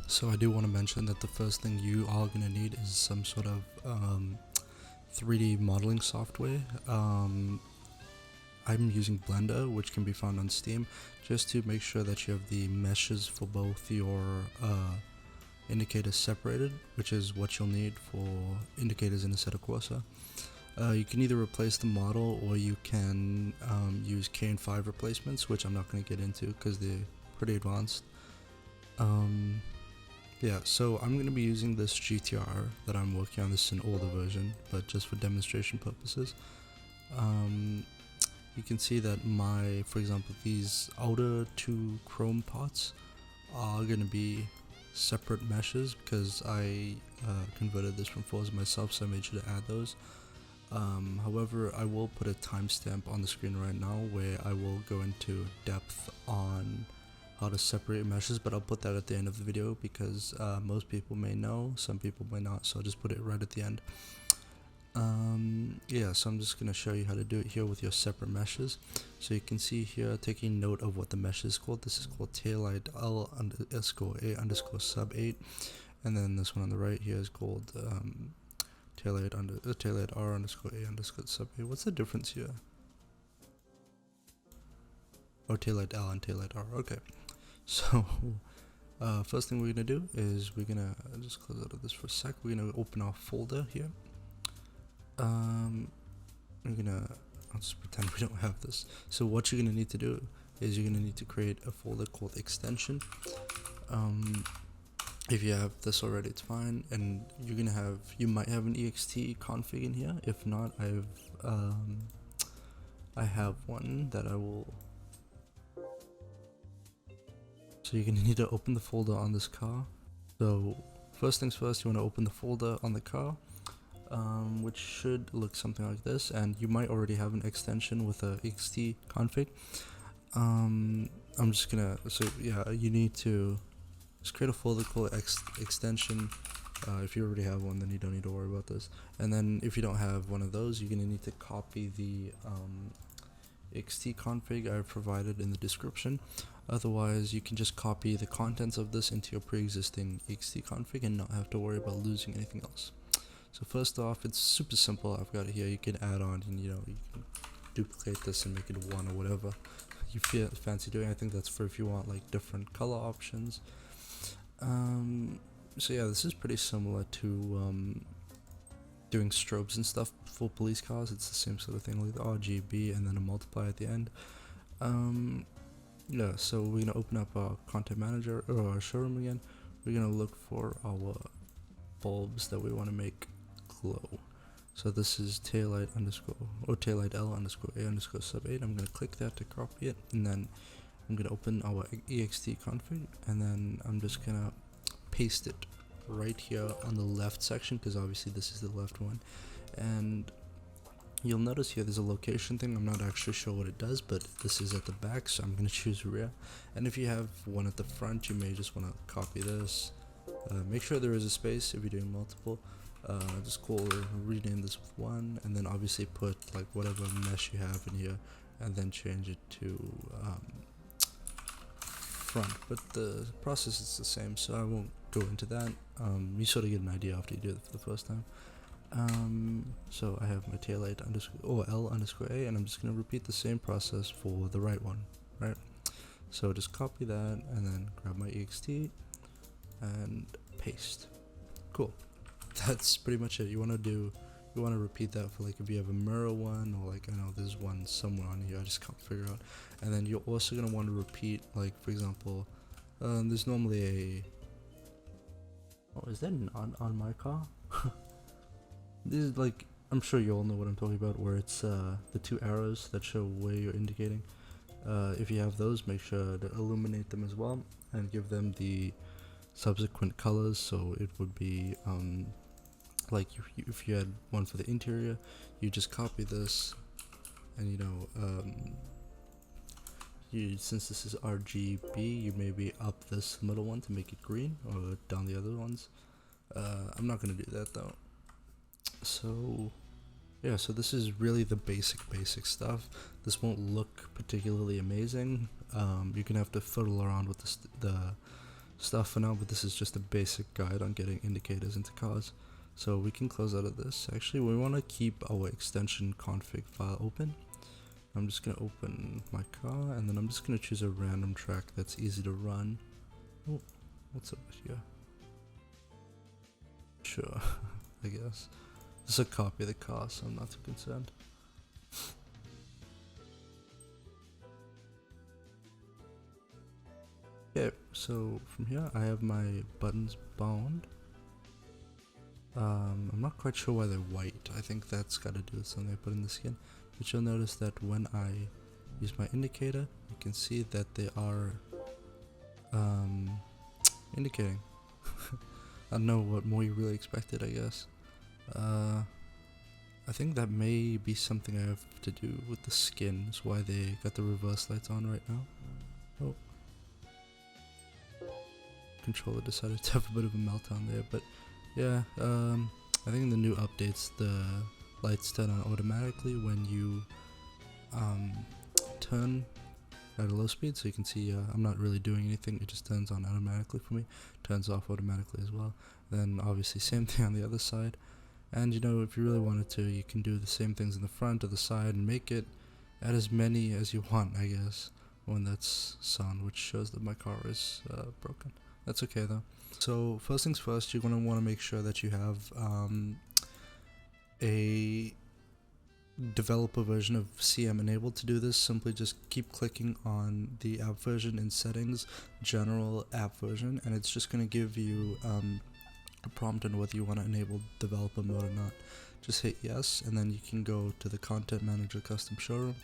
So I do want to mention that the first thing you are going to need is some sort of 3D modeling software. I'm using Blender, which can be found on Steam, just to make sure that you have the meshes for both your indicators separated, which is what you'll need for indicators in Assetto Corsa. You can either replace the model or you can use K&5 replacements, which I'm not going to get into because they're pretty advanced. Yeah, so I'm going to be using this GTR that I'm working on. This is an older version, but just for demonstration purposes. You can see that for example, these outer two chrome parts are going to be separate meshes because I converted this from Forza myself, so I made sure to add those. However, I will put a timestamp on the screen right now where I will go into depth on how to separate meshes, but I'll put that at the end of the video because most people may know, some people may not, so I'll just put it right at the end. Yeah, so I'm just going to show you how to do it here with your separate meshes. So you can see here, taking note of what the mesh is called. This is called taillight L_A_sub8, and then this one on the right here is called taillight R_A_sub8. What's the difference here? Oh, taillight L and taillight R. Okay. So first thing we're gonna do is we're gonna just close out of this for a sec. We're gonna open our folder here. I'll just pretend we don't have this. So what you're gonna need to do is you're gonna need to create a folder called extension. If you have this already, it's fine, and you might have an ext config in here. If not, I have one that I will. So you're gonna need to open the folder on this car. So first things first, you want to open the folder on the car, which should look something like this, and you might already have an extension with a ext config. I'm just gonna, so yeah, you need to just create a folder called extension. If you already have one, then you don't need to worry about this. And then if you don't have one of those, you're gonna need to copy the ext config I've provided in the description. Otherwise, you can just copy the contents of this into your pre-existing ext config and not have to worry about losing anything else. So first off, it's super simple. I've got it here. You can add on, and you can duplicate this and make it one or whatever you fancy doing. I think that's for if you want like different color options. So yeah, this is pretty similar to doing strobes and stuff for police cars. It's the same sort of thing, like the RGB and then a multiplier at the end. Yeah, so we're gonna open up our content manager or our showroom again. We're gonna look for our bulbs that we want to make glow. So this is taillight L_A_sub8. I'm gonna click that to copy it, and then I'm gonna open our ext config, and then I'm just gonna paste it right here on the left section because obviously this is the left one. And you'll notice here there's a location thing. I'm not actually sure what it does, but this is at the back, so I'm gonna choose rear. And if you have one at the front, you may just want to copy this. Make sure there is a space if you're doing multiple. Just rename this with one, and then obviously put like whatever mesh you have in here, and then change it to front. But the process is the same, so I won't go into that. You sort of get an idea after you do it for the first time. So I have my taillight L_A, and I'm just going to repeat the same process for the right one, right? So just copy that and then grab my ext and paste. Cool. That's pretty much it. You want to repeat that for like if you have a mirror one, or like I know there's one somewhere on here I just can't figure out. And then you're also going to want to repeat, like for example, there's normally a, oh, is that on my car? This is like, I'm sure you all know what I'm talking about, where it's the two arrows that show where you're indicating. If you have those, make sure to illuminate them as well and give them the subsequent colors. So it would be like if you had one for the interior, you just copy this, and since this is RGB, you maybe up this middle one to make it green, or down the other ones. I'm not gonna do that though. So yeah, so this is really the basic stuff. This won't look particularly amazing. You're gonna have to fiddle around with the stuff for now, but this is just a basic guide on getting indicators into cars. So we can close out of this. Actually, we want to keep our extension config file open. I'm just going to open my car, and then I'm just going to choose a random track that's easy to run. Oh, what's over here? Sure, I guess. This is a copy of the car, so I'm not too concerned. Okay, so from here I have my buttons bound. I'm not quite sure why they're white. I think that's got to do with something I put in the skin. But you'll notice that when I use my indicator, you can see that they are indicating. I don't know what more you really expected, I guess. I think that may be something I have to do with the skin. That's why they got the reverse lights on right now. Oh. Controller decided to have a bit of a meltdown there, but yeah, I think in the new updates the lights turn on automatically when you turn at a low speed, so you can see I'm not really doing anything, it just turns on automatically for me, turns off automatically as well. Then obviously same thing on the other side, and you know, if you really wanted to, you can do the same things in the front or the side and make it at as many as you want, I guess, when that's sound, which shows that my car is broken. That's okay though. So first things first, you're going to want to make sure that you have a developer version of CM enabled. To do this, simply just keep clicking on the app version in settings, general app version, and it's just going to give you a prompt on whether you want to enable developer mode or not. Just hit yes, and then you can go to the content manager custom showroom,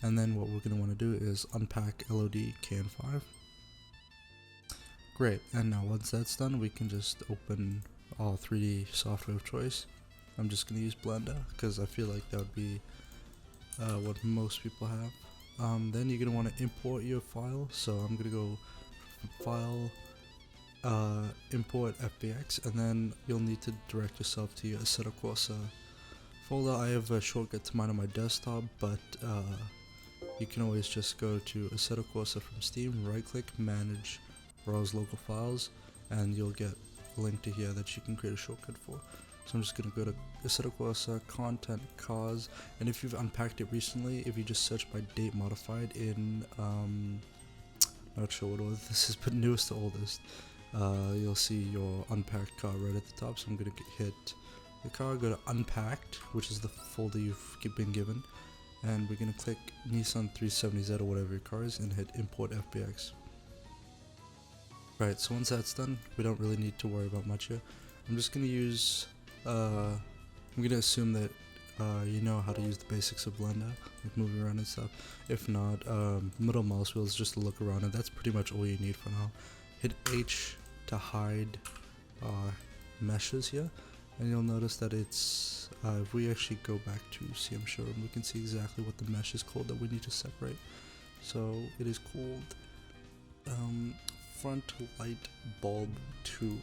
and then what we're going to want to do is unpack LOD KN5. Great, and now once that's done, we can just open all 3D software of choice. I'm just going to use Blender because I feel like that would be what most people have. Then you're going to want to import your file, so I'm going to go file, import FBX, and then you'll need to direct yourself to your Assetto Corsa folder. I have a shortcut to mine on my desktop, but you can always just go to Assetto Corsa from Steam, right click, manage, browse local files, and you'll get a link to here that you can create a shortcut for. So I'm just going to go to Assetto Corsa, content, cars, and if you've unpacked it recently, if you just search by date modified in, not sure what order this is, but newest to oldest, you'll see your unpacked car right at the top. So I'm going to hit the car, go to unpacked, which is the folder you've been given, and we're going to click Nissan 370Z or whatever your car is and hit import FBX. Right, so once that's done, we don't really need to worry about much here. I'm just going to use, I'm going to assume that you know how to use the basics of Blender, like moving around and stuff. If not, middle mouse wheel is just to look around, and that's pretty much all you need for now. Hit H to hide meshes here, and you'll notice that it's, if we actually go back to CM Showroom, we can see exactly what the mesh is called that we need to separate. So it is called front light bulb 2.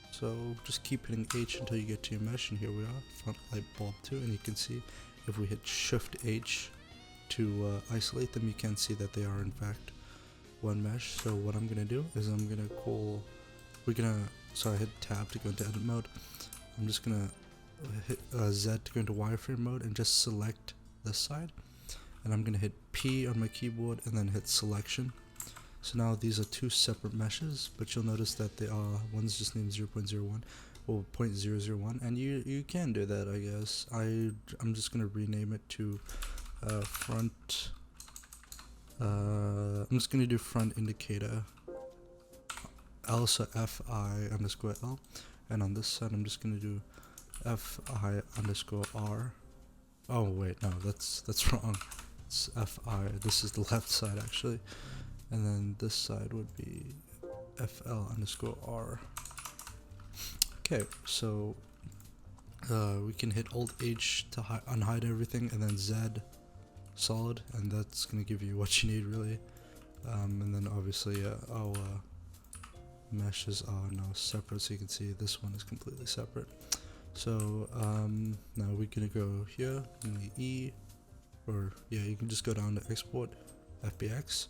So just keep hitting H until you get to your mesh, and here we are, front light bulb 2, and you can see if we hit Shift H to isolate them, you can see that they are in fact one mesh. So what I'm gonna do is I'm gonna call, I hit tab to go into edit mode. I'm just gonna hit Z to go into wireframe mode and just select this side, and I'm gonna hit P on my keyboard and then hit selection. So now these are two separate meshes, but you'll notice that they are, one's just named 0.01 or 0.001, and you can do that, I guess. I'm just gonna rename it to front. I'm just gonna do front indicator L, so FI_L, and on this side I'm just gonna do FI_R. Oh wait, no, that's wrong. It's FI. This is the left side actually. And then this side would be FL_R. Okay, so we can hit Alt H to unhide everything, and then Z solid, and that's gonna give you what you need really. And then obviously our meshes are now separate, so you can see this one is completely separate. So now we're gonna go here in the E, or yeah, you can just go down to export FBX.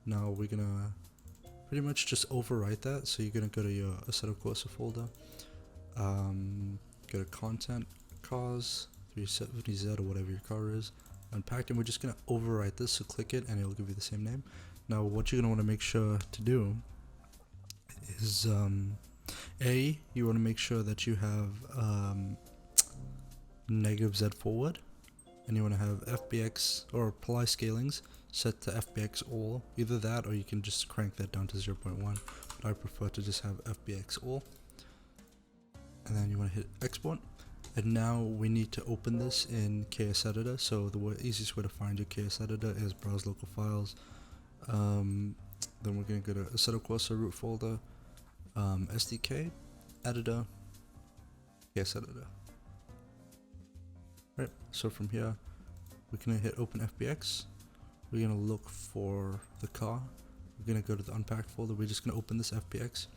Now we're gonna pretty much just overwrite that. So you're gonna go to your Assetto Corsa folder, go to content, cars, 370Z or whatever your car is, unpacked, and we're just gonna overwrite this. So click it and it'll give you the same name. Now what you're gonna want to make sure to do is you want to make sure that you have -Z forward, and you want to have FBX or apply scalings set to FBX all, either that or you can just crank that down to 0.1, but I prefer to just have FBX all. And then you want to hit export, and now we need to open this in KS Editor. So the easiest way to find your KS Editor is browse local files, then we're going to go to Assetto Corsa root folder, SDK, editor, KS Editor. Right, so from here we're going to hit open FBX. We're going to look for the car. We're going to go to the unpacked folder. We're just going to open this FBX.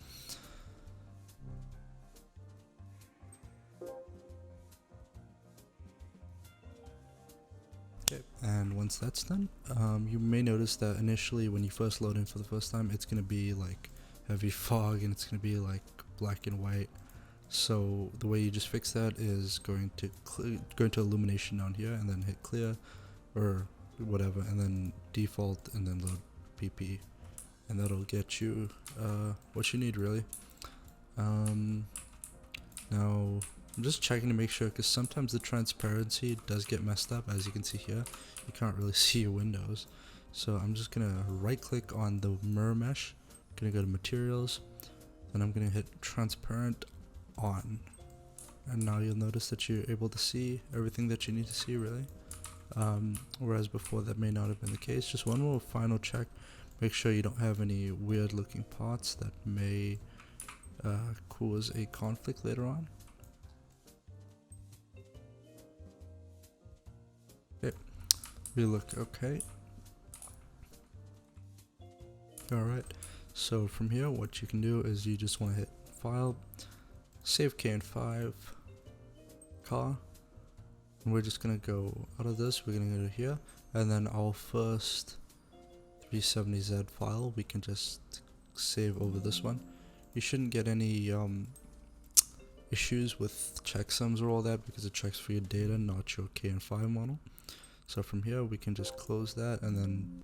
Okay, and once that's done, you may notice that initially when you first load in for the first time, it's going to be like heavy fog and it's going to be like black and white. So the way you just fix that is going to go into illumination down here and then hit clear or whatever, and then default, and then load PP, and that'll get you what you need really. Now I'm just checking to make sure, because sometimes the transparency does get messed up. As you can see here, you can't really see your windows. So I'm just gonna right click on the mirror mesh, gonna go to materials, and I'm gonna hit transparent on, and now you'll notice that you're able to see everything that you need to see really, whereas before that may not have been the case. Just one more final check, make sure you don't have any weird looking parts that may cause a conflict later on. Okay, we look okay. Alright, so from here what you can do is you just want to hit file, save KN5 car, and we're just going to go out of this, we're going to go to here, and then our first 370Z file we can just save over this one. You shouldn't get any issues with checksums or all that, because it checks for your data, not your KN5 model. So from here we can just close that, and then